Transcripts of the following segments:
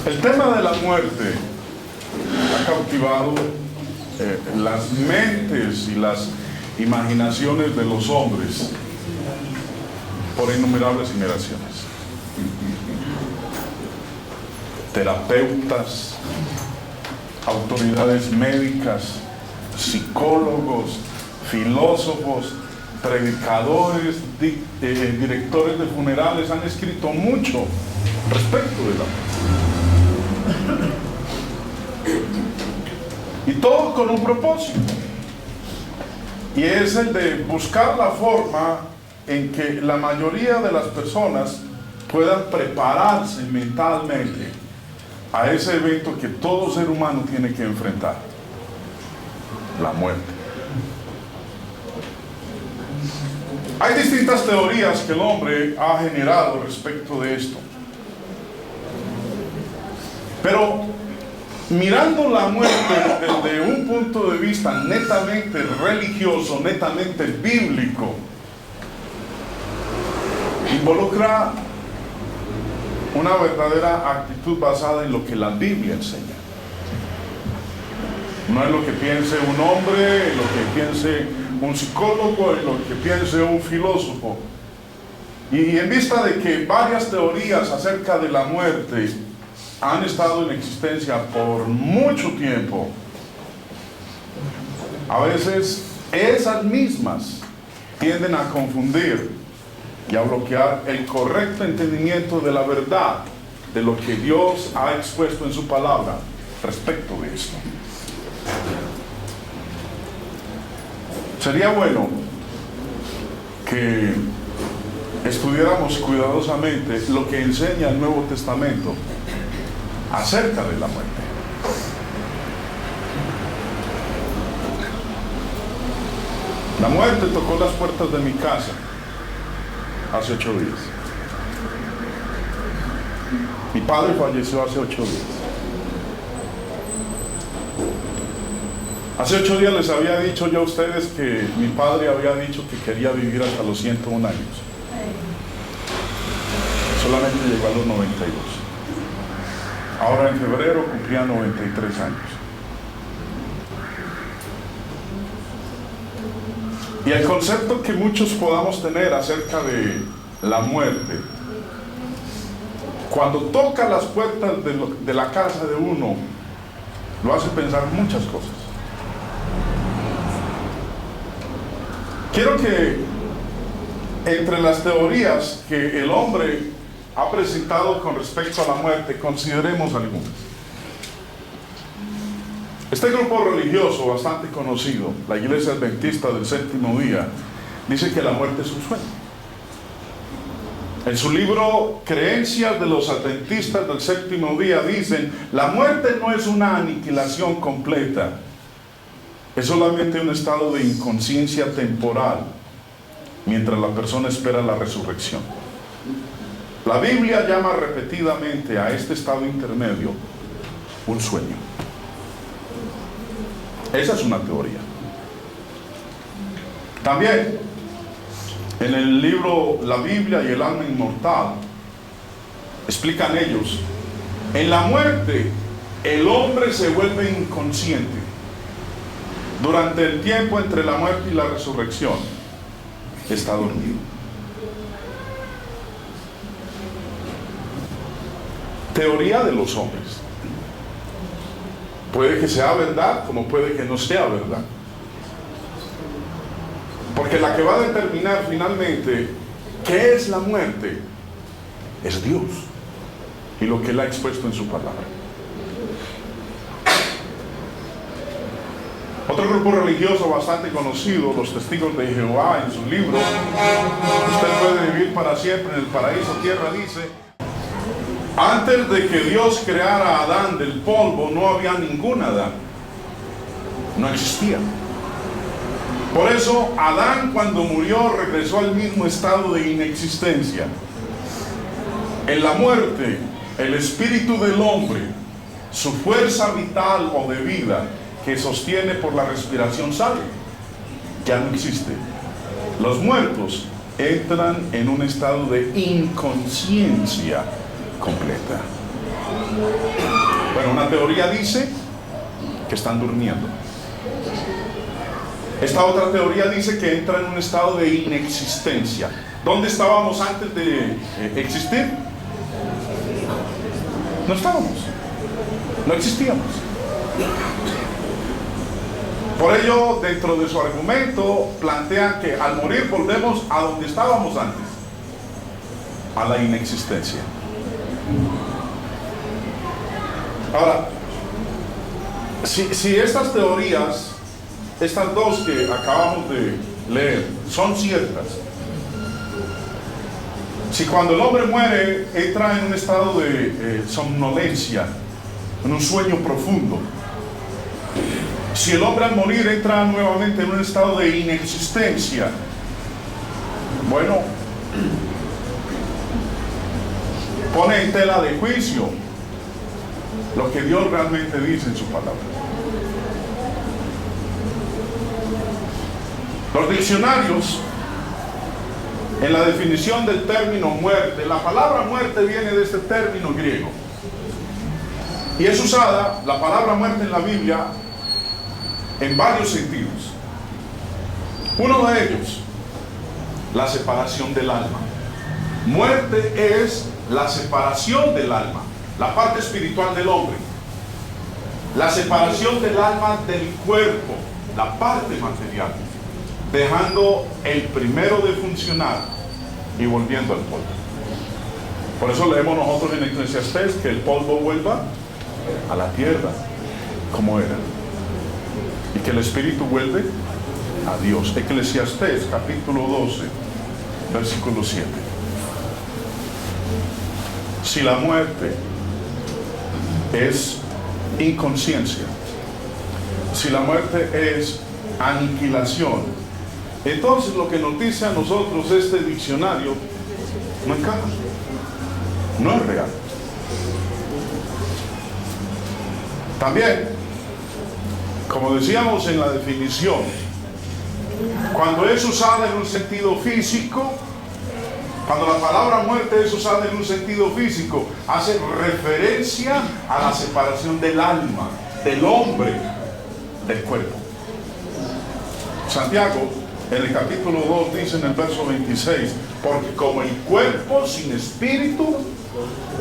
El tema de la muerte ha cautivado las mentes y las imaginaciones de los hombres por innumerables generaciones. Terapeutas, autoridades médicas, psicólogos, filósofos, predicadores, directores de funerales han escrito mucho respecto de la muerte. Y todo con un propósito. Y es el de buscar la forma en que la mayoría de las personas puedan prepararse mentalmente a ese evento que todo ser humano tiene que enfrentar: la muerte. Hay distintas teorías que el hombre ha generado respecto de esto. Pero mirando la muerte desde un punto de vista netamente religioso, netamente bíblico, involucra una verdadera actitud basada en lo que la Biblia enseña. No en lo que piense un hombre, en lo que piense un psicólogo, en lo que piense un filósofo. Y en vista de que varias teorías acerca de la muerte han estado en existencia por mucho tiempo, a veces esas mismas tienden a confundir y a bloquear el correcto entendimiento de la verdad, de lo que Dios ha expuesto en su palabra respecto de esto. Sería bueno que estudiáramos cuidadosamente lo que enseña el Nuevo Testamento acerca de la muerte. La muerte tocó las puertas de mi casa hace 8 días. Mi padre falleció hace 8 días. Hace 8 días les había dicho yo a ustedes que mi padre había dicho que quería vivir hasta los 101 años. Solamente llegó a los 92. Ahora en febrero cumplía 93 años. Y el concepto que muchos podamos tener acerca de la muerte, cuando toca las puertas de la casa de uno, lo hace pensar muchas cosas. Quiero que entre las teorías que el hombre ha presentado con respecto a la muerte, consideremos algunas. Este grupo religioso bastante conocido, la Iglesia Adventista del Séptimo Día, dice que la muerte es un sueño. En su libro Creencias de los Adventistas del Séptimo Día dicen: la muerte no es una aniquilación completa, es solamente un estado de inconsciencia temporal mientras la persona espera la resurrección. La Biblia llama repetidamente a este estado intermedio un sueño. Esa es una teoría. También en el libro La Biblia y el alma inmortal explican ellos: en la muerte el hombre se vuelve inconsciente. Durante el tiempo entre la muerte y la resurrección está dormido. Teoría de los hombres. Puede que sea verdad, como puede que no sea verdad. Porque la que va a determinar finalmente qué es la muerte es Dios y lo que Él ha expuesto en su palabra. Otro grupo religioso bastante conocido, los Testigos de Jehová, en su libro Usted puede vivir para siempre en el paraíso tierra, dice: antes de que Dios creara a Adán del polvo, no había ningún Adán. No existía. Por eso Adán, cuando murió, regresó al mismo estado de inexistencia. En la muerte, el espíritu del hombre, su fuerza vital o de vida, que sostiene por la respiración, sale. Ya no existe. Los muertos entran en un estado de inconsciencia completa. Bueno, una teoría dice que están durmiendo. Esta otra teoría dice que entra en un estado de inexistencia. ¿Dónde estábamos antes de existir? No estábamos. No existíamos. Por ello, dentro de su argumento, plantean que al morir volvemos a donde estábamos antes, a la inexistencia. Ahora, si estas teorías, estas dos que acabamos de leer, son ciertas, si cuando el hombre muere entra en un estado de somnolencia, en un sueño profundo, si el hombre al morir entra nuevamente en un estado de inexistencia, bueno, pone en tela de juicio lo que Dios realmente dice en su palabra. Los diccionarios, en la definición del término muerte, la palabra muerte viene de este término griego. Y es usada, la palabra muerte en la Biblia, en varios sentidos. Uno de ellos, la separación del alma. Muerte es la separación del alma, la parte espiritual del hombre. La separación del alma del cuerpo, la parte material, dejando el primero de funcionar y volviendo al polvo. Por eso leemos nosotros en Eclesiastés que el polvo vuelva a la tierra como era, y que el espíritu vuelve a Dios. Eclesiastés capítulo 12 versículo 7. Si la muerte es inconsciencia, si la muerte es aniquilación, entonces lo que nos dice a nosotros este diccionario no encaja, no es real. También, como decíamos en la definición, cuando es usada en un sentido físico, cuando la palabra muerte es usada en un sentido físico, hace referencia a la separación del alma, del hombre, del cuerpo. Santiago, en el capítulo 2, dice en el verso 26, porque como el cuerpo sin espíritu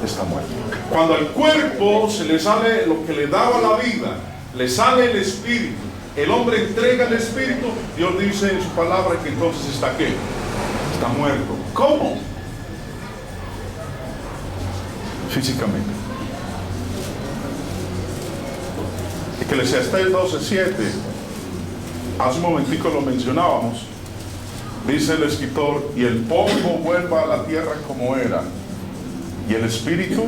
está muerto. Cuando al cuerpo se le sale lo que le daba la vida, le sale el espíritu, el hombre entrega el espíritu, Dios dice en su palabra que entonces está ¿qué? Está muerto. ¿Cómo? Físicamente. Eclesiastés 12:7, hace un momentico lo mencionábamos, dice el escritor, y el polvo vuelva a la tierra como era, y el espíritu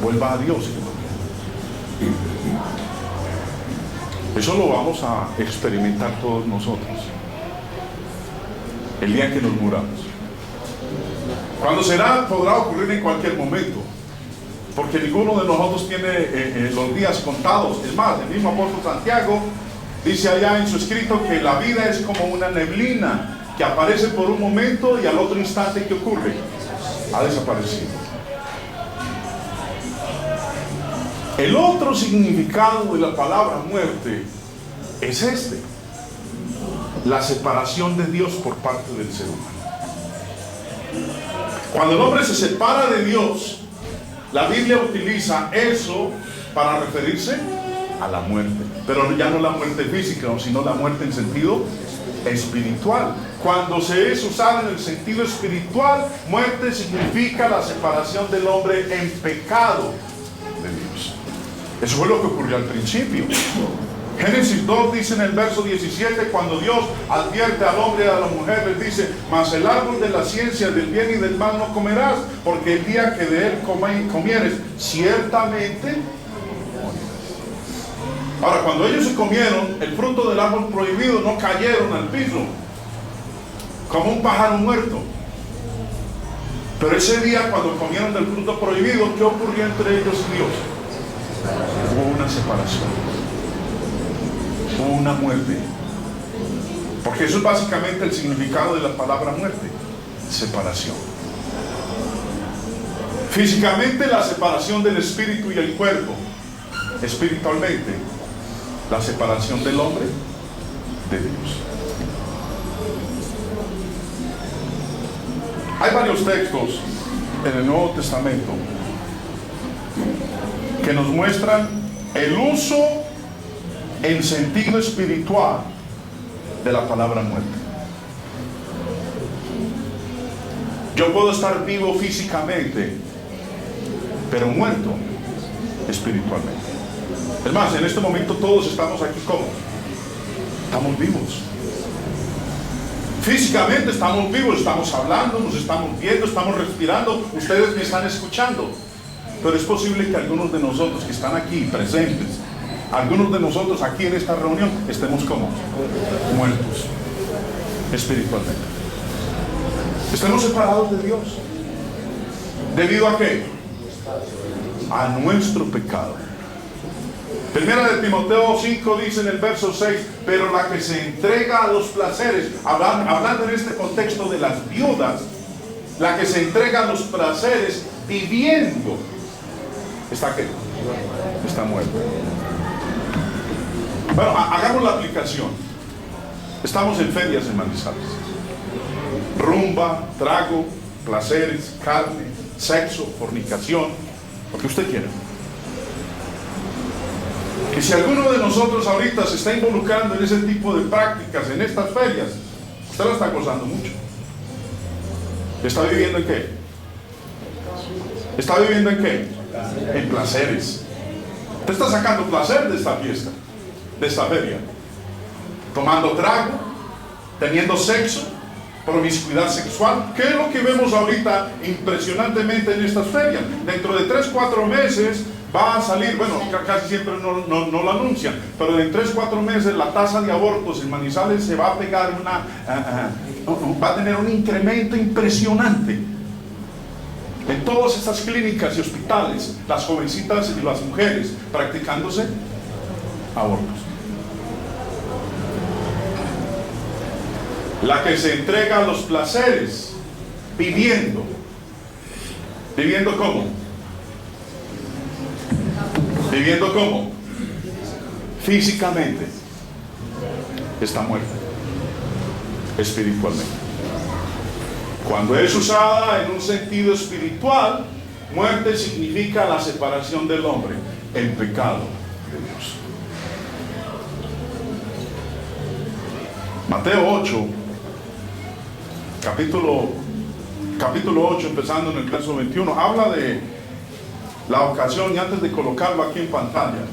vuelva a Dios. Eso lo vamos a experimentar todos nosotros el día que nos muramos. Cuando será, podrá ocurrir en cualquier momento, porque ninguno de nosotros tiene los días contados. Es más, el mismo apóstol Santiago dice allá en su escrito que la vida es como una neblina que aparece por un momento y al otro instante ¿qué ocurre? Ha desaparecido. El otro significado de la palabra muerte es este: la separación de Dios por parte del ser humano. Cuando el hombre se separa de Dios, la Biblia utiliza eso para referirse a la muerte, pero ya no la muerte física, sino la muerte en sentido espiritual. Cuando se es usada en el sentido espiritual, muerte significa la separación del hombre en pecado de Dios. Eso fue lo que ocurrió al principio. Génesis 2 dice en el verso 17, cuando Dios advierte al hombre y a la mujer, les dice: mas el árbol de la ciencia del bien y del mal no comerás, porque el día que de él comieres, ciertamente morirás. Ahora, cuando ellos se comieron el fruto del árbol prohibido, no cayeron al piso como un pájaro muerto. Pero ese día, cuando comieron del fruto prohibido, ¿qué ocurrió entre ellos y Dios? Hubo una separación, hubo una muerte. Porque eso es básicamente el significado de la palabra muerte: separación. Físicamente, la separación del espíritu y el cuerpo. Espiritualmente, la separación del hombre de Dios. Hay varios textos en el Nuevo Testamento que nos muestran el uso en sentido espiritual de la palabra muerte. Yo puedo estar vivo físicamente, pero muerto espiritualmente. Es más, en este momento todos estamos aquí como estamos vivos. Físicamente estamos vivos, estamos hablando, nos estamos viendo, estamos respirando, ustedes me están escuchando. Pero es posible que algunos de nosotros que están aquí presentes, algunos de nosotros aquí en esta reunión, estemos como muertos espiritualmente. Estemos separados de Dios. ¿Debido a qué? A nuestro pecado. Primera de Timoteo 5 dice en el verso 6, pero la que se entrega a los placeres, hablando en este contexto de las viudas, la que se entrega a los placeres viviendo, ¿está qué? Está muerta. Bueno, hagamos la aplicación. Estamos en ferias en Manizales. Rumba, trago, placeres, carne, sexo, fornicación, lo que usted quiera. Y si alguno de nosotros ahorita se está involucrando en ese tipo de prácticas, en estas ferias, usted la está gozando mucho. ¿Está viviendo en qué? ¿Está viviendo en qué? En placeres. Usted está sacando placer de esta fiesta, de esta feria. Tomando trago, teniendo sexo, promiscuidad sexual. ¿Qué es lo que vemos ahorita impresionantemente en estas ferias? Dentro de 3-4 meses va a salir, bueno, casi siempre no lo anuncian, pero en 3-4 meses la tasa de abortos en Manizales se va a pegar va a tener un incremento impresionante. En todas estas clínicas y hospitales, las jovencitas y las mujeres practicándose abortos. La que se entrega a los placeres, viviendo. ¿Viviendo cómo? ¿Viviendo cómo? Físicamente. Está muerta. Espiritualmente. Cuando es usada en un sentido espiritual, muerte significa la separación del hombre, el pecado de Dios. Mateo 8, capítulo 8, empezando en el verso 21, habla de la ocasión, y antes de colocarlo aquí en pantalla,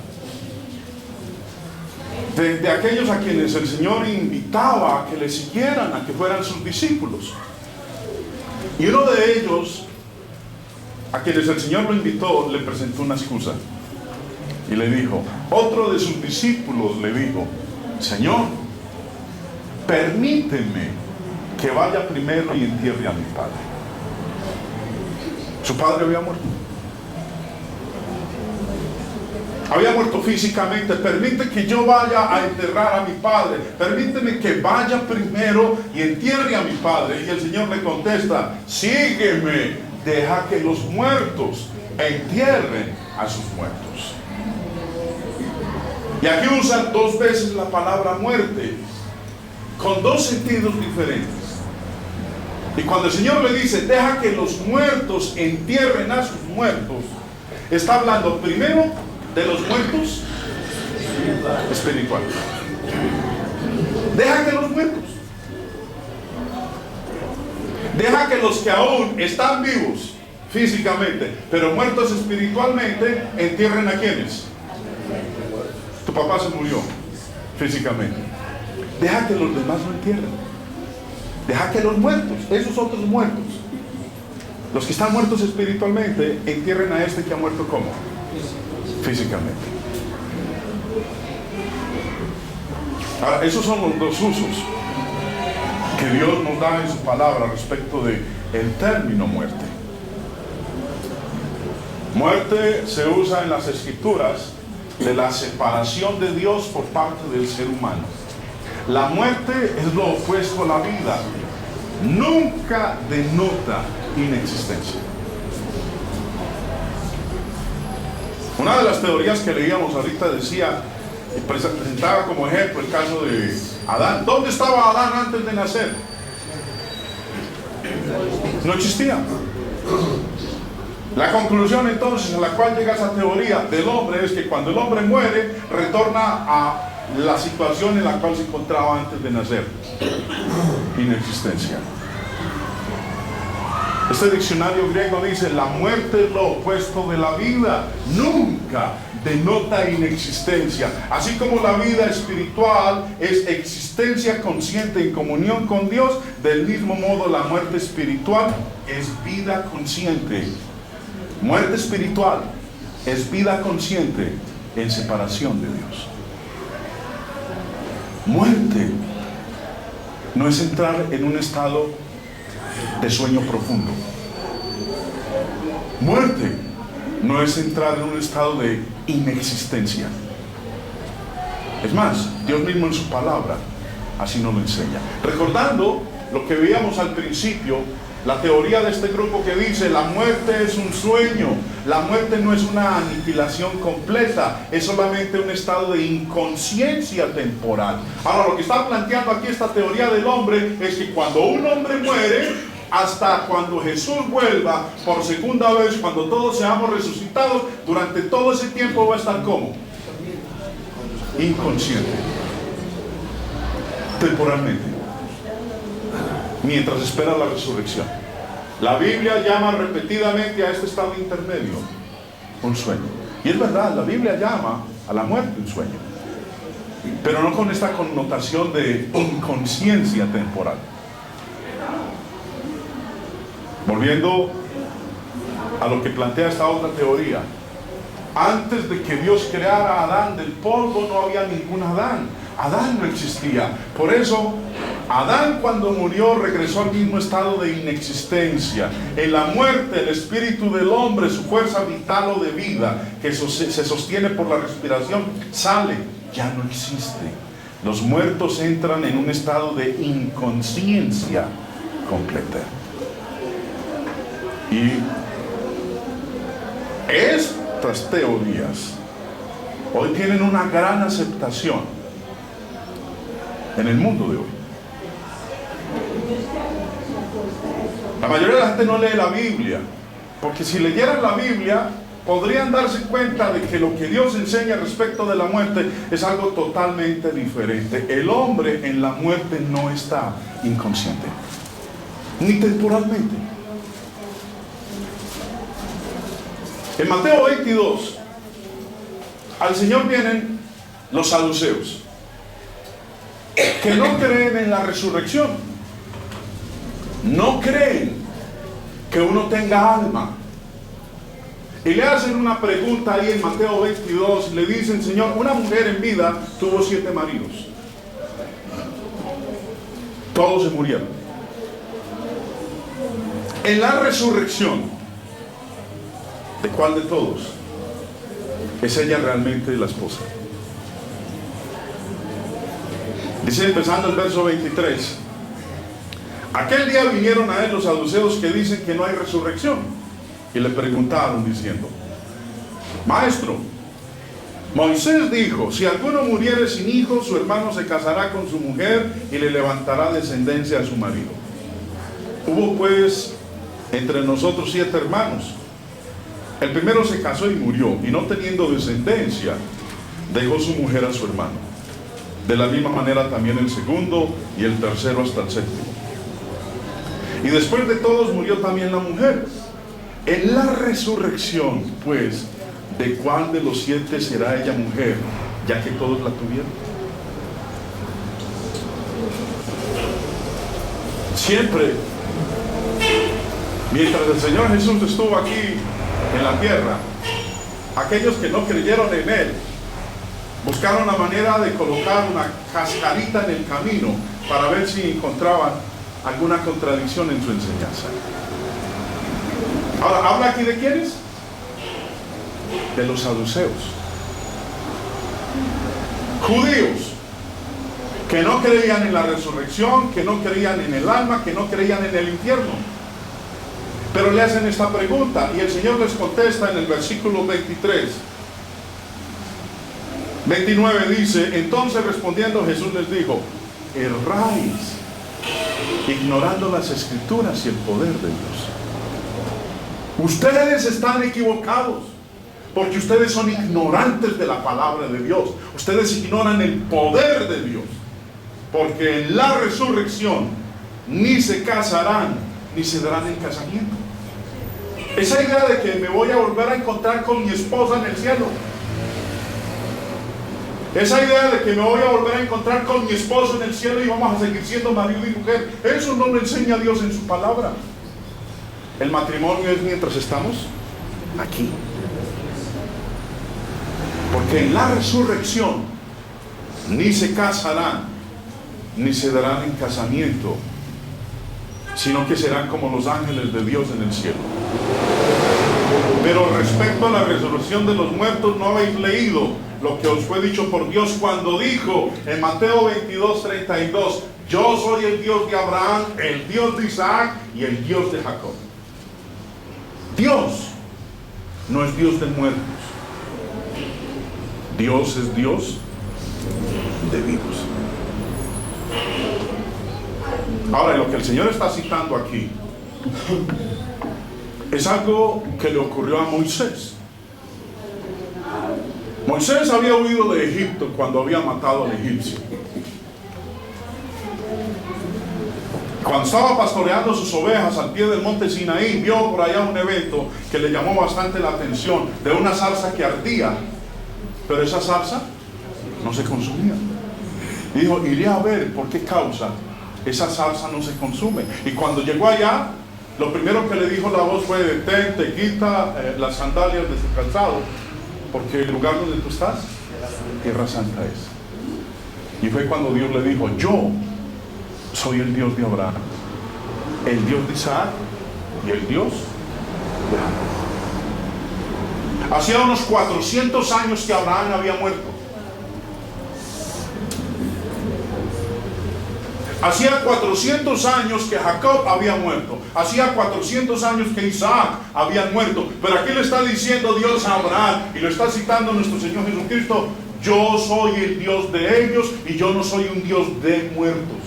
de aquellos a quienes el Señor invitaba a que le siguieran, a que fueran sus discípulos. Y uno de ellos, a quienes el Señor lo invitó, le presentó una excusa. Y le dijo, otro de sus discípulos le dijo, Señor, permíteme que vaya primero y entierre a mi padre. Su padre había muerto. Había muerto físicamente. Permite que yo vaya a enterrar a mi padre. Permíteme que vaya primero y entierre a mi padre. Y el Señor le contesta, sígueme, deja que los muertos entierren a sus muertos. Y aquí usan 2 veces la palabra muerte, con 2 sentidos diferentes. Y cuando el Señor le dice, deja que los muertos entierren a sus muertos, está hablando primero de los muertos espirituales. Deja que los muertos, deja que los que aún están vivos físicamente, pero muertos espiritualmente, entierren a quienes. Tu papá se murió físicamente. Deja que los demás lo entierren. Deja que los muertos, esos otros muertos, los que están muertos espiritualmente, entierren a este que ha muerto como físicamente. Ahora, esos son los 2 usos que Dios nos da en su palabra respecto de el término muerte. Muerte se usa en las escrituras de la separación de Dios por parte del ser humano. La muerte es lo opuesto a la vida. Nunca denota inexistencia. Una de las teorías que leíamos ahorita decía, y presentaba como ejemplo el caso de Adán. ¿Dónde estaba Adán antes de nacer? No existía. La conclusión entonces a la cual llega esa teoría del hombre es que cuando el hombre muere, retorna a la situación en la cual se encontraba antes de nacer. Inexistencia. Este diccionario griego dice: la muerte es lo opuesto de la vida. Nunca denota inexistencia. Así como la vida espiritual es existencia consciente en comunión con Dios, del mismo modo la muerte espiritual es vida consciente. Muerte espiritual es vida consciente en separación de Dios. Muerte no es entrar en un estado de sueño profundo. Muerte no es entrar en un estado de inexistencia. Es más, Dios mismo en su palabra así nos lo enseña. Recordando lo que veíamos al principio, la teoría de este grupo que dice: la muerte es un sueño, la muerte no es una aniquilación completa, es solamente un estado de inconsciencia temporal. Ahora, lo que está planteando aquí esta teoría del hombre es que cuando un hombre muere, hasta cuando Jesús vuelva por segunda vez, cuando todos seamos resucitados, durante todo ese tiempo va a estar ¿cómo? Inconsciente, temporalmente, mientras espera la resurrección. La Biblia llama repetidamente a este estado intermedio un sueño. Y es verdad, la Biblia llama a la muerte un sueño, pero no con esta connotación de inconsciencia temporal. Volviendo a lo que plantea esta otra teoría, antes de que Dios creara a Adán del polvo no había ningún Adán. Adán no existía. Por eso Adán, cuando murió, regresó al mismo estado de inexistencia. En la muerte, el espíritu del hombre, su fuerza vital o de vida, que se sostiene por la respiración, sale, ya no existe. Los muertos entran en un estado de inconsciencia completa. Y estas teorías hoy tienen una gran aceptación en el mundo de hoy. La mayoría de la gente no lee la Biblia, porque si leyeran la Biblia podrían darse cuenta de que lo que Dios enseña respecto de la muerte es algo totalmente diferente. El hombre en la muerte no está inconsciente, ni temporalmente. En Mateo 22, al Señor vienen los saduceos, que no creen en la resurrección, no creen que uno tenga alma. Y le hacen una pregunta ahí en Mateo 22, le dicen: Señor, una mujer en vida tuvo 7 maridos, todos se murieron. En la resurrección, ¿de cuál de todos es ella realmente la esposa? Dice, empezando el verso 23: aquel día vinieron a él los saduceos que dicen que no hay resurrección, y le preguntaron diciendo: Maestro, Moisés dijo: si alguno muriere sin hijos, su hermano se casará con su mujer y le levantará descendencia a su marido. Hubo pues entre nosotros 7 hermanos. El primero se casó y murió, y no teniendo descendencia, dejó su mujer a su hermano. De la misma manera también el segundo y el tercero hasta el séptimo. Y después de todos murió también la mujer. En la resurrección, pues, ¿de cuál de los 7 será ella mujer, ya que todos la tuvieron? Siempre, mientras el Señor Jesús estuvo aquí en la tierra, aquellos que no creyeron en Él buscaron la manera de colocar una cascarita en el camino para ver si encontraban alguna contradicción en su enseñanza. Ahora, ¿habla aquí de quiénes? De los saduceos, judíos que no creían en la resurrección, que no creían en el alma, que no creían en el infierno. Pero le hacen esta pregunta y el Señor les contesta en el versículo 23: 29 dice: entonces respondiendo Jesús les dijo: erráis, ignorando las escrituras y el poder de Dios. Ustedes están equivocados, porque ustedes son ignorantes de la palabra de Dios. Ustedes ignoran el poder de Dios, porque en la resurrección ni se casarán, ni se darán en casamiento. Esa idea de que me voy a volver a encontrar con mi esposa en el cielo, esa idea de que me voy a volver a encontrar con mi esposo en el cielo y vamos a seguir siendo marido y mujer, eso no lo enseña Dios en su palabra. El matrimonio es mientras estamos aquí. Porque en la resurrección ni se casarán, ni se darán en casamiento, sino que serán como los ángeles de Dios en el cielo. Pero respecto a la resurrección de los muertos, no habéis leído lo que os fue dicho por Dios cuando dijo en Mateo 22:32: yo soy el Dios de Abraham, el Dios de Isaac y el Dios de Jacob. Dios no es Dios de muertos. Dios es Dios de vivos. Ahora, lo que el Señor está citando aquí es algo que le ocurrió a Moisés. Moisés había huido de Egipto cuando había matado al egipcio. Cuando estaba pastoreando sus ovejas al pie del monte Sinaí, vio por allá un evento que le llamó bastante la atención, de una zarza que ardía, pero esa zarza no se consumía. Y dijo: iré a ver por qué causa esa zarza no se consume. Y cuando llegó allá, lo primero que le dijo la voz fue: detente, quita las sandalias de su calzado, porque el lugar donde tú estás, tierra santa es. Y fue cuando Dios le dijo: yo soy el Dios de Abraham, el Dios de Isaac y el Dios de Jacob. Hacía unos 400 años que Abraham había muerto. Hacía 400 años que Jacob había muerto. Hacía 400 años que Isaac había muerto. Pero aquí le está diciendo Dios a Abraham, y lo está citando nuestro Señor Jesucristo: yo soy el Dios de ellos y yo no soy un Dios de muertos.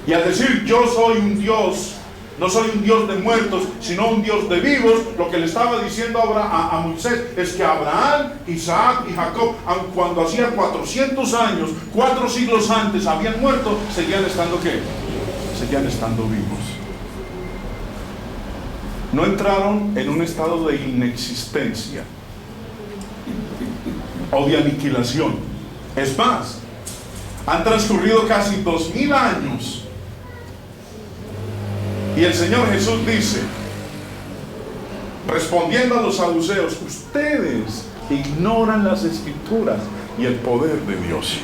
Y al decir yo soy un Dios, no soy un Dios de muertos, sino un Dios de vivos, lo que le estaba diciendo a Moisés es que Abraham, Isaac y Jacob, aun cuando hacía 400 años, 4 siglos antes habían muerto, seguían estando ¿qué? Seguían estando vivos. No entraron en un estado de inexistencia o de aniquilación. Es más, han transcurrido casi 2000 años. Y el Señor Jesús dice, respondiendo a los saduceos: ustedes ignoran las escrituras y el poder de Dios.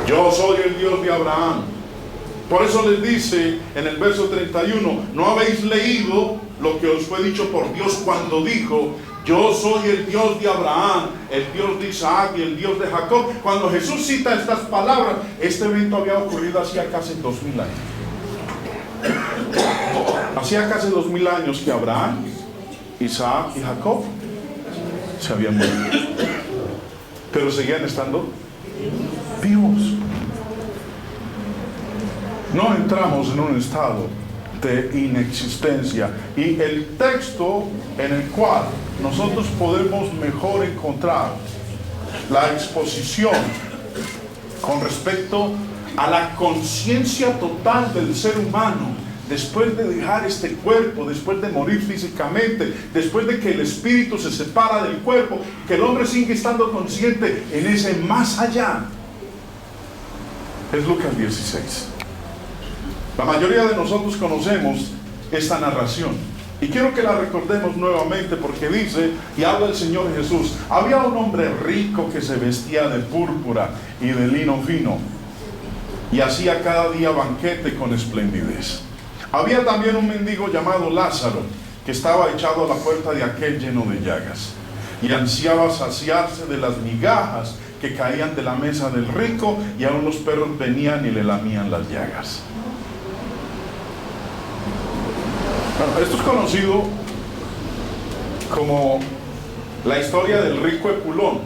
Yo soy el Dios de Abraham. Por eso les dice en el verso 31: ¿no habéis leído lo que os fue dicho por Dios cuando dijo: yo soy el Dios de Abraham, el Dios de Isaac y el Dios de Jacob? Cuando Jesús cita estas palabras, este evento había ocurrido hacía casi 2000 años. Hacía casi 2000 años que Abraham, Isaac y Jacob se habían muerto, pero seguían estando vivos. No entramos en un estado de inexistencia. Y el texto en el cual nosotros podemos mejor encontrar la exposición con respecto a la conciencia total del ser humano después de dejar este cuerpo, después de morir físicamente, después de que el espíritu se separa del cuerpo, que el hombre sigue estando consciente en ese más allá, es Lucas 16. La mayoría de nosotros conocemos esta narración, y quiero que la recordemos nuevamente, porque dice, y habla el Señor Jesús: había un hombre rico que se vestía de púrpura y de lino fino, y hacía cada día banquete con esplendidez. Había también un mendigo llamado Lázaro, que estaba echado a la puerta de aquel lleno de llagas, y ansiaba saciarse de las migajas que caían de la mesa del rico, y aún los perros venían y le lamían las llagas. Bueno, esto es conocido como la historia del rico Epulón.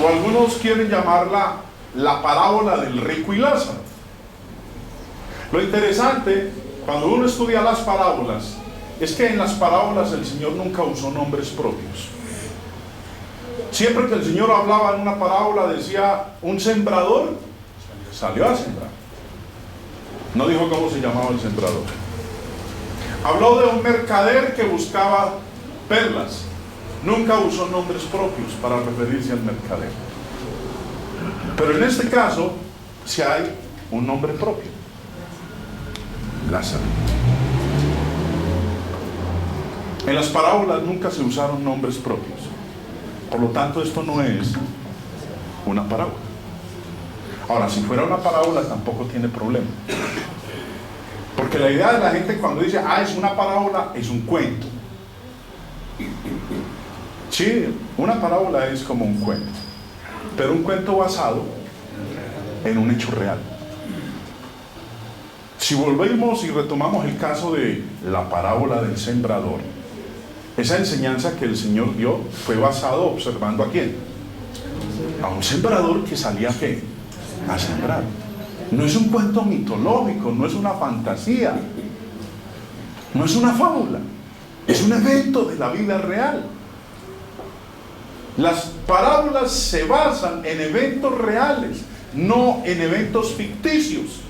O algunos quieren llamarla la parábola del rico y Lázaro. Lo interesante, cuando uno estudia las parábolas, es que en las parábolas el Señor nunca usó nombres propios. Siempre que el Señor hablaba en una parábola decía, un sembrador salió a sembrar. No dijo cómo se llamaba el sembrador. Habló de un mercader que buscaba perlas. Nunca usó nombres propios para referirse al mercader. Pero en este caso, sí hay un nombre propio: Lázaro. En las parábolas nunca se usaron nombres propios. Por lo tanto, esto no es una parábola. Ahora, si fuera una parábola, tampoco tiene problema. Porque la idea de la gente cuando dice, es una parábola, es un cuento. Sí, una parábola es como un cuento, pero un cuento basado en un hecho real. Si volvemos y retomamos el caso de la parábola del sembrador, esa enseñanza que el Señor dio fue basado observando ¿a quién? A un sembrador que salía ¿a qué? A sembrar. No es un cuento mitológico, no es una fantasía, no es una fábula, es un evento de la vida real. Las parábolas se basan en eventos reales, no en eventos ficticios.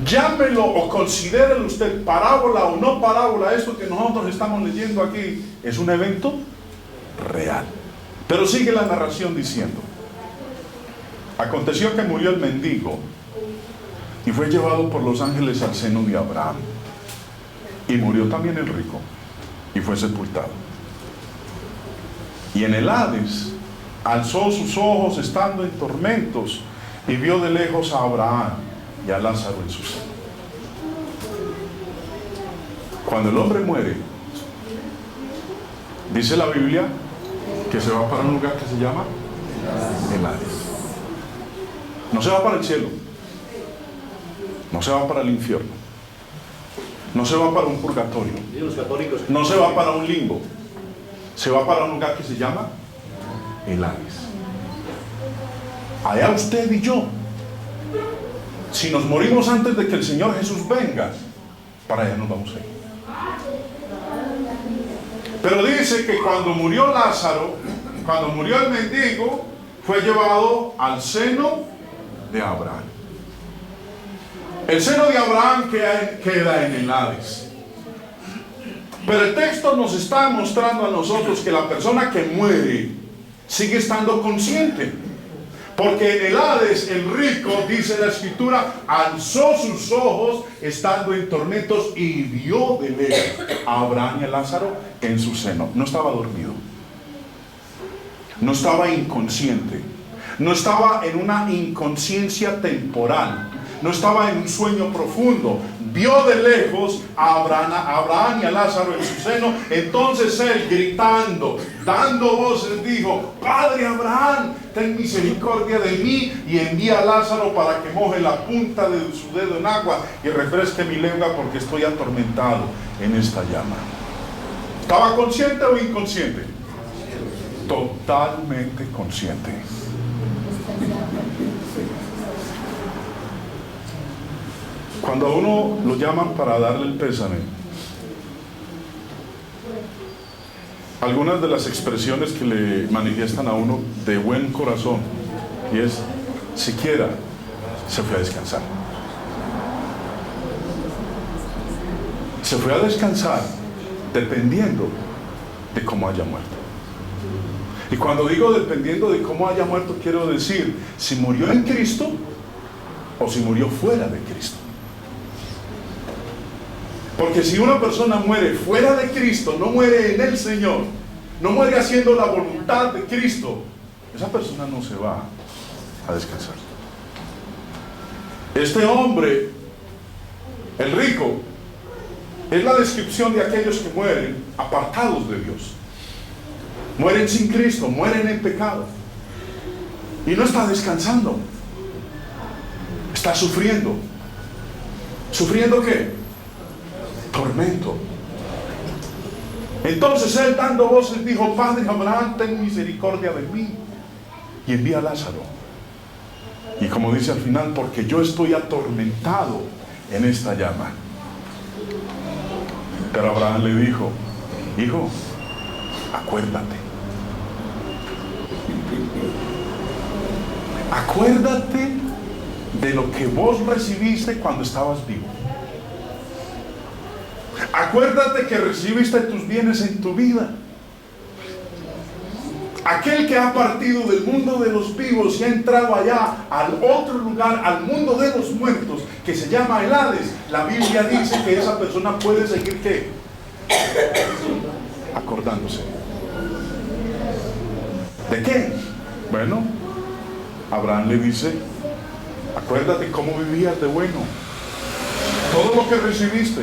Llámelo o considérelo usted parábola o no parábola, esto que nosotros estamos leyendo aquí es un evento real. Pero sigue la narración diciendo: aconteció que murió el mendigo y fue llevado por los ángeles al seno de Abraham. Y murió también el rico y fue sepultado. Y en el Hades alzó sus ojos estando en tormentos y vio de lejos a Abraham y a Lázaro en su seno. Cuando el hombre muere, dice la Biblia que se va para un lugar que se llama el Hades. No se va para el cielo, no se va para el infierno, no se va para un purgatorio, no se va para un limbo, se va para un lugar que se llama el Hades. Allá usted y yo, si nos morimos antes de que el Señor Jesús venga, para allá nos vamos a ir. Pero dice que cuando murió Lázaro, cuando murió el mendigo, fue llevado al seno de Abraham. El seno de Abraham queda en el Hades. Pero el texto nos está mostrando a nosotros que la persona que muere sigue estando consciente. Porque en el Hades el rico, dice la Escritura, alzó sus ojos estando en tormentos y vio de lejos a Abraham y a Lázaro en su seno. No estaba dormido, no estaba inconsciente, no estaba en una inconsciencia temporal, no estaba en un sueño profundo. Vio de lejos a Abraham y a Lázaro en su seno. Entonces él, gritando, dando voces, dijo: Padre Abraham, ten misericordia de mí y envía a Lázaro para que moje la punta de su dedo en agua y refresque mi lengua, porque estoy atormentado en esta llama. ¿Estaba consciente o inconsciente? Totalmente consciente. Cuando a uno lo llaman para darle el pésame, algunas de las expresiones que le manifiestan a uno de buen corazón, y es: siquiera se fue a descansar. Se fue a descansar dependiendo de cómo haya muerto. Y cuando digo dependiendo de cómo haya muerto, quiero decir si murió en Cristo o si murió fuera de Cristo. Porque si una persona muere fuera de Cristo, no muere en el Señor, no muere haciendo la voluntad de Cristo, esa persona no se va a descansar. Este hombre, el rico, es la descripción de aquellos que mueren apartados de Dios. Mueren sin Cristo, mueren en pecado. Y no está descansando. Está sufriendo. ¿Sufriendo qué? Tormento. Entonces él, dando voces, dijo: Padre Abraham, ten misericordia de mí y envía a Lázaro. Y como dice al final, porque yo estoy atormentado en esta llama. Pero Abraham le dijo, hijo, acuérdate. Acuérdate de lo que vos recibiste cuando estabas vivo. Acuérdate que recibiste tus bienes en tu vida. Aquel que ha partido del mundo de los vivos y ha entrado allá al otro lugar, al mundo de los muertos, que se llama el Hades. La Biblia dice que esa persona puede seguir ¿qué? Acordándose. ¿De qué? Bueno, Abraham le dice, acuérdate cómo vivías de bueno, todo lo que recibiste,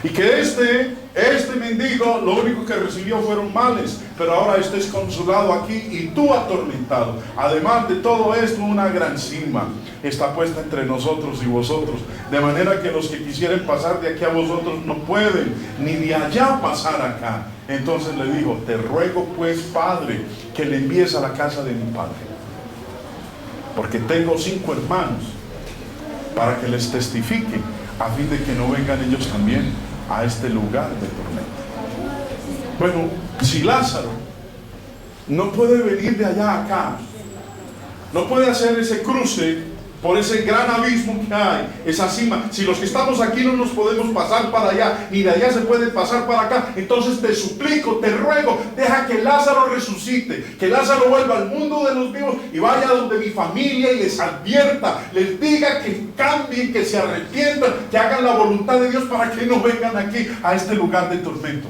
y que este mendigo lo único que recibió fueron males, pero ahora este es consolado aquí y tú atormentado. Además de todo esto, una gran cima está puesta entre nosotros y vosotros, de manera que los que quisieren pasar de aquí a vosotros no pueden, ni de allá pasar acá. Entonces le dijo, te ruego pues, Padre, que le envíes a la casa de mi padre, porque tengo 5 hermanos, para que les testifiquen, a fin de que no vengan ellos también a este lugar de tormento. Bueno, si Lázaro no puede venir de allá a acá, no puede hacer ese cruce por ese gran abismo que hay, esa cima, si los que estamos aquí no nos podemos pasar para allá, ni de allá se puede pasar para acá, entonces te suplico, te ruego, deja que Lázaro resucite, que Lázaro vuelva al mundo de los vivos y vaya donde mi familia y les advierta, les diga que cambien, que se arrepientan, que hagan la voluntad de Dios para que no vengan aquí a este lugar de tormento.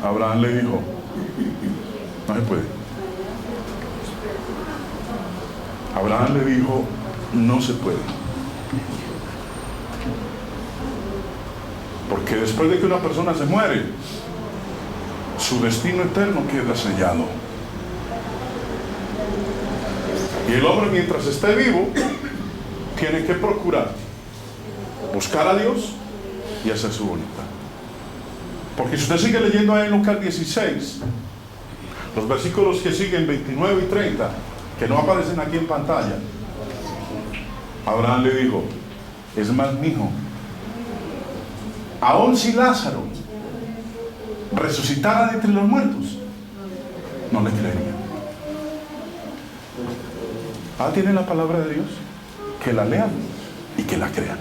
Abraham le dijo, no se puede. Abraham le dijo, no se puede. Porque después de que una persona se muere, su destino eterno queda sellado. Y el hombre, mientras esté vivo, tiene que procurar buscar a Dios y hacer su voluntad. Porque si usted sigue leyendo ahí en Lucas 16, los versículos que siguen 29 y 30, que no aparecen aquí en pantalla, Abraham le dijo, es más, mijo, aun si Lázaro resucitara de entre los muertos, no le creería. Ah, tiene la palabra de Dios, que la lean y que la crean.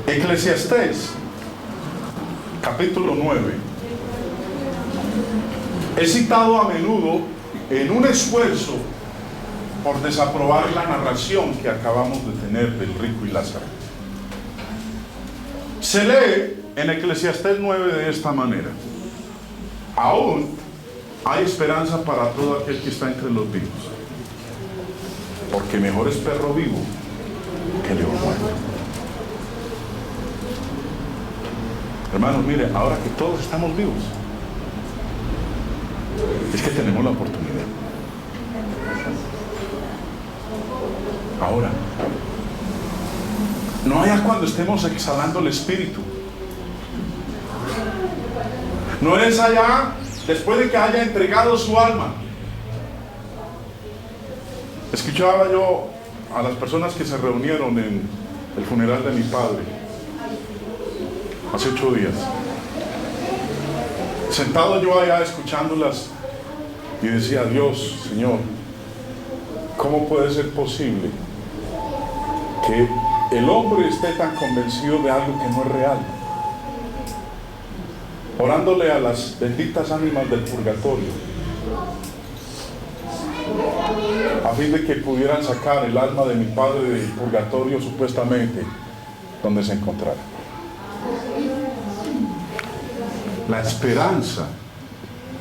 Eclesiastés capítulo 9 es citado a menudo en un esfuerzo por desaprobar la narración que acabamos de tener del rico y Lázaro. Se lee en Eclesiastés 9 de esta manera: aún hay esperanza para todo aquel que está entre los vivos, porque mejor es perro vivo que león muerto. Hermanos, mire, ahora que todos estamos vivos, es que tenemos la oportunidad. Ahora, no allá cuando estemos exhalando el espíritu, no es allá después de que haya entregado su alma. Escuchaba yo a las personas que se reunieron en el funeral de mi padre hace 8 días, sentado yo allá escuchándolas, y decía, Dios, Señor, ¿cómo puede ser posible que el hombre esté tan convencido de algo que no es real? Orándole a las benditas ánimas del purgatorio, a fin de que pudieran sacar el alma de mi padre del purgatorio, supuestamente, donde se encontrara. La esperanza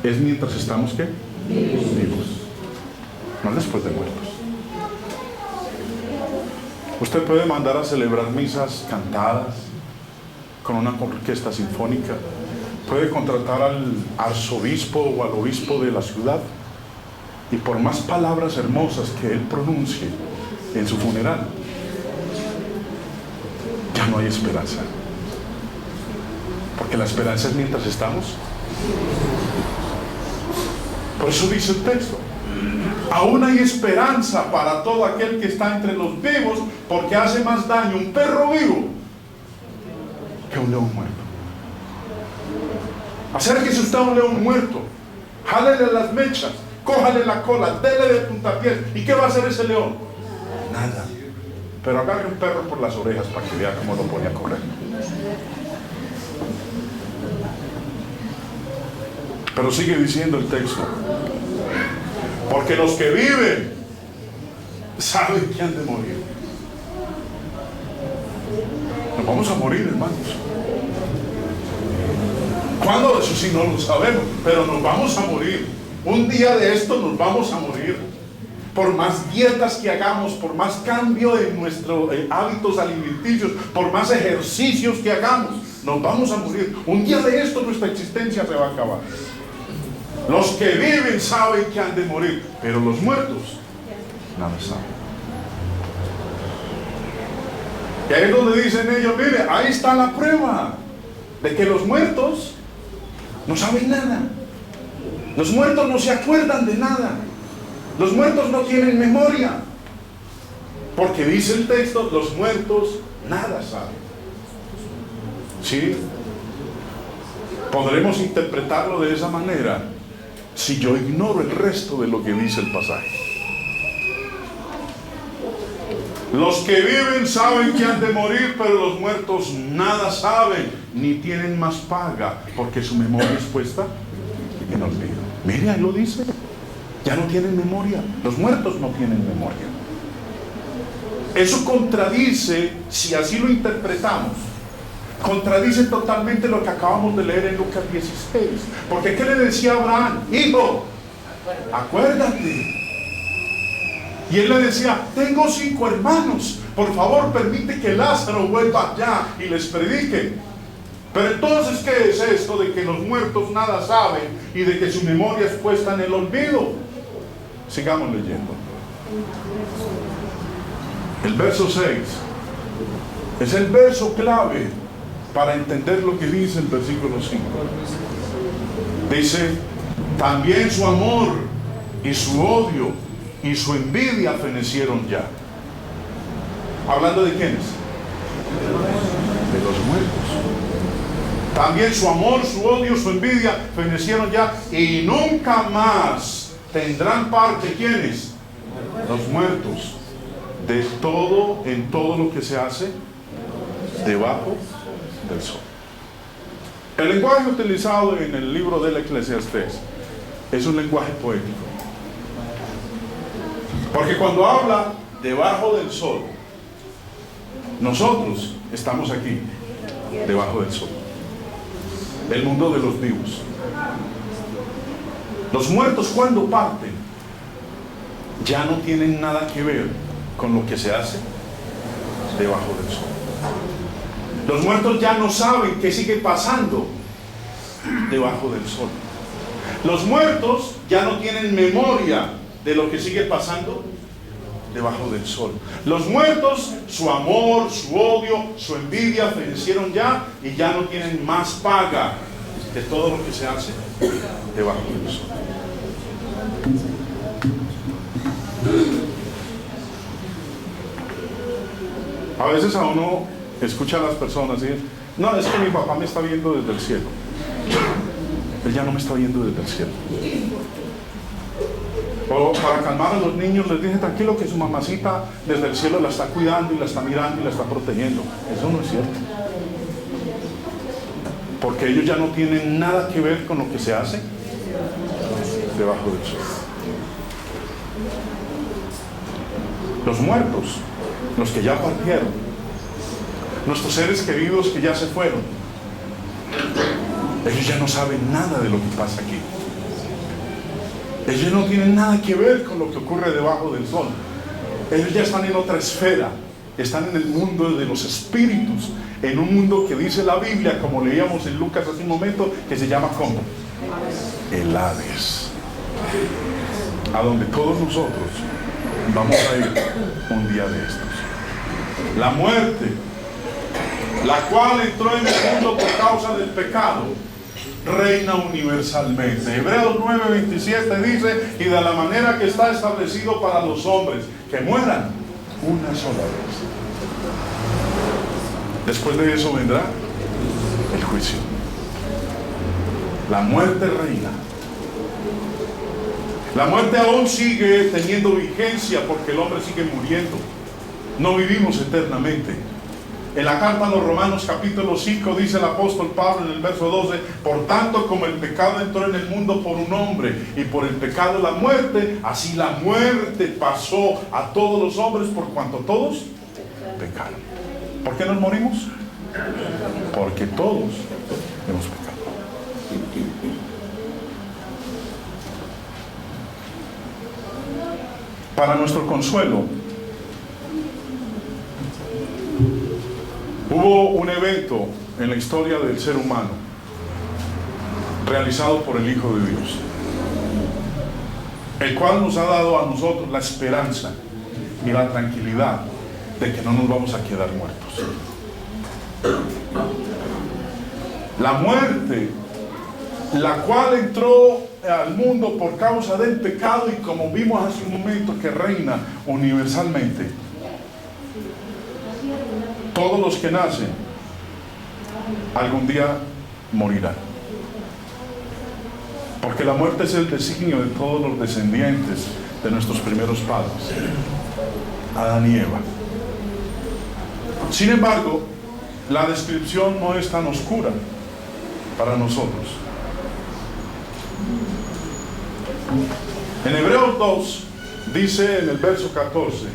es mientras estamos, ¿qué? Vivos, no después de muertos. Usted puede mandar a celebrar misas cantadas con una orquesta sinfónica, puede contratar al arzobispo o al obispo de la ciudad, y por más palabras hermosas que él pronuncie en su funeral, ya no hay esperanza. Porque la esperanza es mientras estamos. Por eso dice el texto: aún hay esperanza para todo aquel que está entre los vivos, porque hace más daño un perro vivo que un león muerto. Acérquese usted a un león muerto, jálele las mechas, cójale la cola, dele de puntapiés. ¿Y qué va a hacer ese león? Nada. Pero agarre un perro por las orejas para que vea cómo lo pone a correr. Pero sigue diciendo el texto: porque los que viven saben que han de morir. Nos vamos a morir, hermanos. ¿Cuándo? Eso sí no lo sabemos, pero nos vamos a morir. Un día de esto nos vamos a morir. Por más dietas que hagamos, por más cambio en nuestros hábitos alimenticios, por más ejercicios que hagamos, nos vamos a morir. Un día de esto nuestra existencia se va a acabar. Los que viven saben que han de morir, pero los muertos nada saben. Y ahí es donde dicen ellos: mire, ahí está la prueba de que los muertos no saben nada. Los muertos no se acuerdan de nada. Los muertos no tienen memoria. Porque dice el texto: los muertos nada saben. ¿Sí? Podremos interpretarlo de esa manera si yo ignoro el resto de lo que dice el pasaje. Los que viven saben que han de morir, pero los muertos nada saben, ni tienen más paga, porque su memoria es puesta en olvido. Mire, ahí lo dice. Ya no tienen memoria. Los muertos no tienen memoria. Eso contradice, si así lo interpretamos, contradice totalmente lo que acabamos de leer en Lucas 16. Porque ¿qué le decía Abraham? Hijo, acuérdate. Y él le decía: tengo 5 hermanos, por favor permite que Lázaro vuelva allá y les predique. Pero entonces, ¿qué es esto de que los muertos nada saben y de que su memoria es puesta en el olvido? Sigamos leyendo. El verso 6 es el verso clave para entender lo que dice el versículo 5. Dice: también su amor y su odio y su envidia fenecieron ya. ¿Hablando de quiénes? De los muertos. También su amor, su odio, su envidia fenecieron ya, y nunca más tendrán parte. ¿Quiénes? Los muertos. De todo, en todo lo que se hace debajo del sol. El lenguaje utilizado en el libro del Eclesiastés es un lenguaje poético. Porque cuando habla debajo del sol, nosotros estamos aquí, debajo del sol. El mundo de los vivos. Los muertos, cuando parten, ya no tienen nada que ver con lo que se hace debajo del sol. Los muertos ya no saben qué sigue pasando debajo del sol. Los muertos ya no tienen memoria de lo que sigue pasando debajo del sol. Los muertos, su amor, su odio, su envidia fenecieron ya, y ya no tienen más paga de todo lo que se hace debajo del sol. A veces a uno escucha a las personas y dice: no, es que mi papá me está viendo desde el cielo. Él ya no me está viendo desde el cielo. O para calmar a los niños les dije: tranquilo, que su mamacita desde el cielo la está cuidando y la está mirando y la está protegiendo. Eso no es cierto. Porque ellos ya no tienen nada que ver con lo que se hace debajo del sol. Los muertos, los que ya partieron, nuestros seres queridos que ya se fueron, ellos ya no saben nada de lo que pasa aquí. Ellos no tienen nada que ver con lo que ocurre debajo del sol. Ellos ya están en otra esfera. Están en el mundo de los espíritus. En un mundo que dice la Biblia, como leíamos en Lucas hace un momento, que se llama ¿cómo? El Hades. A donde todos nosotros vamos a ir un día de estos. La muerte la cual entró en el mundo por causa del pecado, reina universalmente. Hebreos 9:27 dice: y de la manera que está establecido para los hombres, que mueran una sola vez. Después de eso vendrá el juicio. La muerte reina. La muerte aún sigue teniendo vigencia porque el hombre sigue muriendo. No vivimos eternamente. En la carta a los Romanos capítulo 5 dice el apóstol Pablo en el verso 12: por tanto, como el pecado entró en el mundo por un hombre, y por el pecado la muerte, así la muerte pasó a todos los hombres por cuanto todos pecaron. ¿Por qué nos morimos? Porque todos hemos pecado. Para nuestro consuelo, hubo un evento en la historia del ser humano realizado por el Hijo de Dios, el cual nos ha dado a nosotros la esperanza y la tranquilidad de que no nos vamos a quedar muertos. La muerte, la cual entró al mundo por causa del pecado, y como vimos hace un momento, que reina universalmente. Todos los que nacen algún día morirán, porque la muerte es el designio de todos los descendientes de nuestros primeros padres, Adán y Eva. Sin embargo, la descripción no es tan oscura para nosotros. En Hebreos 2 dice en el verso 14: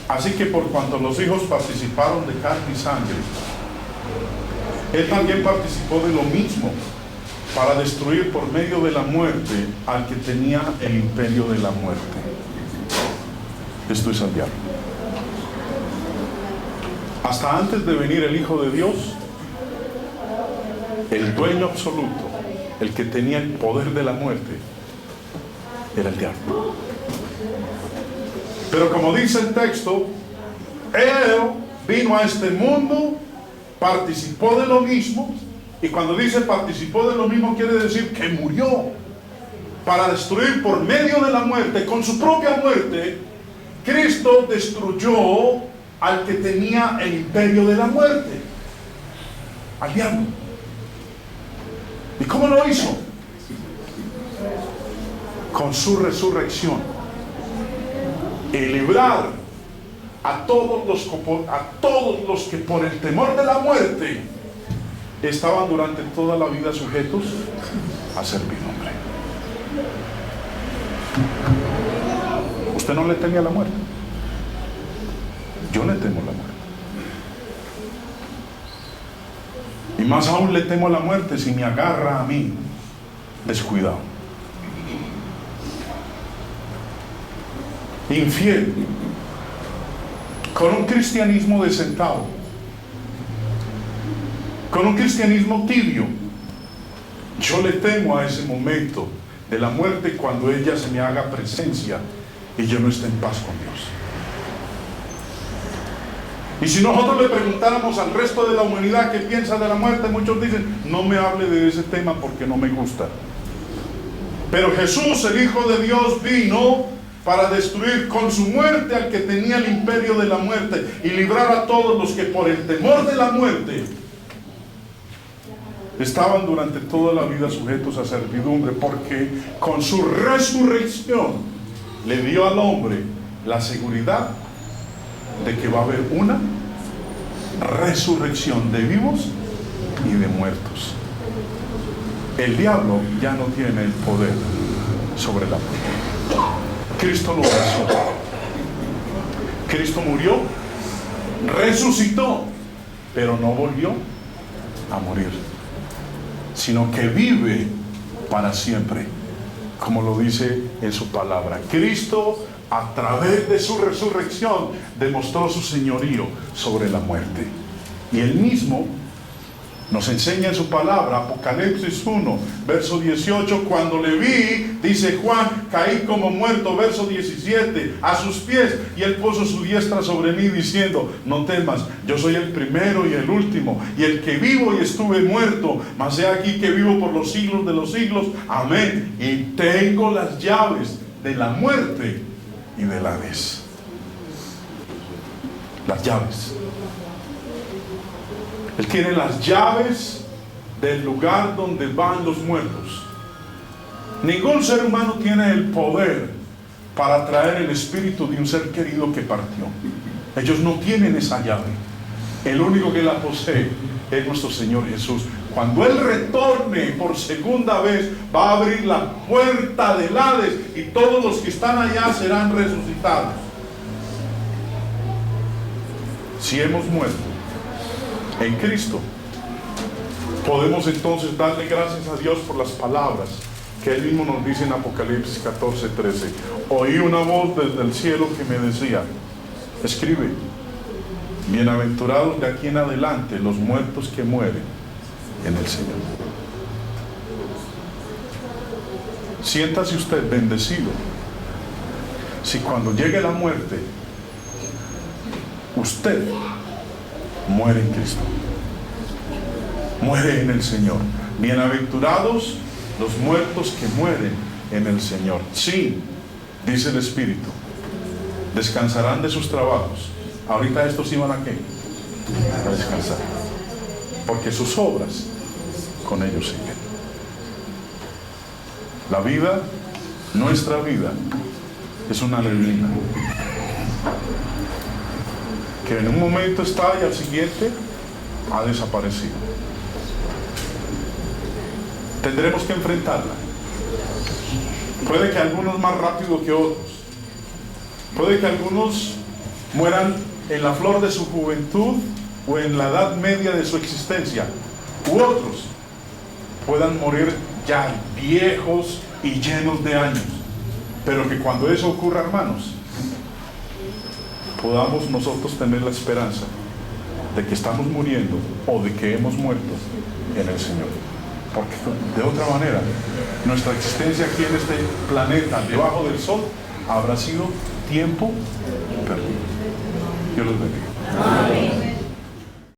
así que por cuanto los hijos participaron de carne y sangre, él también participó de lo mismo, para destruir por medio de la muerte al que tenía el imperio de la muerte. Esto es al diablo. Hasta antes de venir el Hijo de Dios, el dueño absoluto, el que tenía el poder de la muerte, era el diablo. Pero como dice el texto, él vino a este mundo, participó de lo mismo, y cuando dice participó de lo mismo, quiere decir que murió para destruir por medio de la muerte. Con su propia muerte, Cristo destruyó al que tenía el imperio de la muerte, al diablo. ¿Y cómo lo hizo? Con su resurrección, y librar a todos los que por el temor de la muerte estaban durante toda la vida sujetos a servidumbre. Usted no le teme a la muerte. Yo le temo a la muerte. Y más aún le temo a la muerte si me agarra a mí descuidado, infiel, con un cristianismo desentado, con un cristianismo tibio. Yo le temo a ese momento de la muerte, cuando ella se me haga presencia y yo no esté en paz con Dios. Y si nosotros le preguntáramos al resto de la humanidad qué piensa de la muerte, muchos dicen: no me hable de ese tema porque no me gusta. Pero Jesús, el Hijo de Dios, vino para destruir con su muerte al que tenía el imperio de la muerte, y librar a todos los que por el temor de la muerte estaban durante toda la vida sujetos a servidumbre, porque con su resurrección le dio al hombre la seguridad de que va a haber una resurrección de vivos y de muertos. El diablo ya no tiene el poder sobre la muerte. Cristo lo venció. Cristo murió, resucitó, pero no volvió a morir, sino que vive para siempre, como lo dice en su palabra. Cristo, a través de su resurrección, demostró su señorío sobre la muerte. Y él mismo Nos enseña en su palabra, Apocalipsis 1, verso 18, cuando le vi, dice Juan, caí como muerto, verso 17, a sus pies, y él puso su diestra sobre mí diciendo, no temas, yo soy el primero y el último, y el que vivo y estuve muerto, mas he aquí que vivo por los siglos de los siglos, amén, y tengo las llaves de la muerte y del Hades. Las llaves. Él tiene las llaves del lugar donde van los muertos. Ningún ser humano tiene el poder para traer el espíritu de un ser querido que partió. Ellos no tienen esa llave. El único que la posee es nuestro Señor Jesús. Cuando Él retorne por segunda vez, va a abrir la puerta del Hades y todos los que están allá serán resucitados. Si hemos muerto en Cristo, podemos entonces darle gracias a Dios por las palabras que Él mismo nos dice en Apocalipsis 14:13. Oí una voz desde el cielo que me decía, escribe, bienaventurados de aquí en adelante los muertos que mueren en el Señor. Siéntase usted bendecido si cuando llegue la muerte usted muere en Cristo, muere en el Señor. Bienaventurados los muertos que mueren en el Señor. Sí, dice el Espíritu, descansarán de sus trabajos. Ahorita estos iban a ¿qué? A descansar, porque sus obras con ellos siguen. La vida, nuestra vida, es una neblina que en un momento está y al siguiente ha desaparecido. Tendremos que enfrentarla. Puede que algunos más rápido que otros. Puede que algunos mueran en la flor de su juventud o en la edad media de su existencia. U otros puedan morir ya viejos y llenos de años. Pero que cuando eso ocurra, hermanos, podamos nosotros tener la esperanza de que estamos muriendo o de que hemos muerto en el Señor. Porque de otra manera, nuestra existencia aquí en este planeta, debajo del sol, habrá sido tiempo perdido. Dios los bendiga. Amén.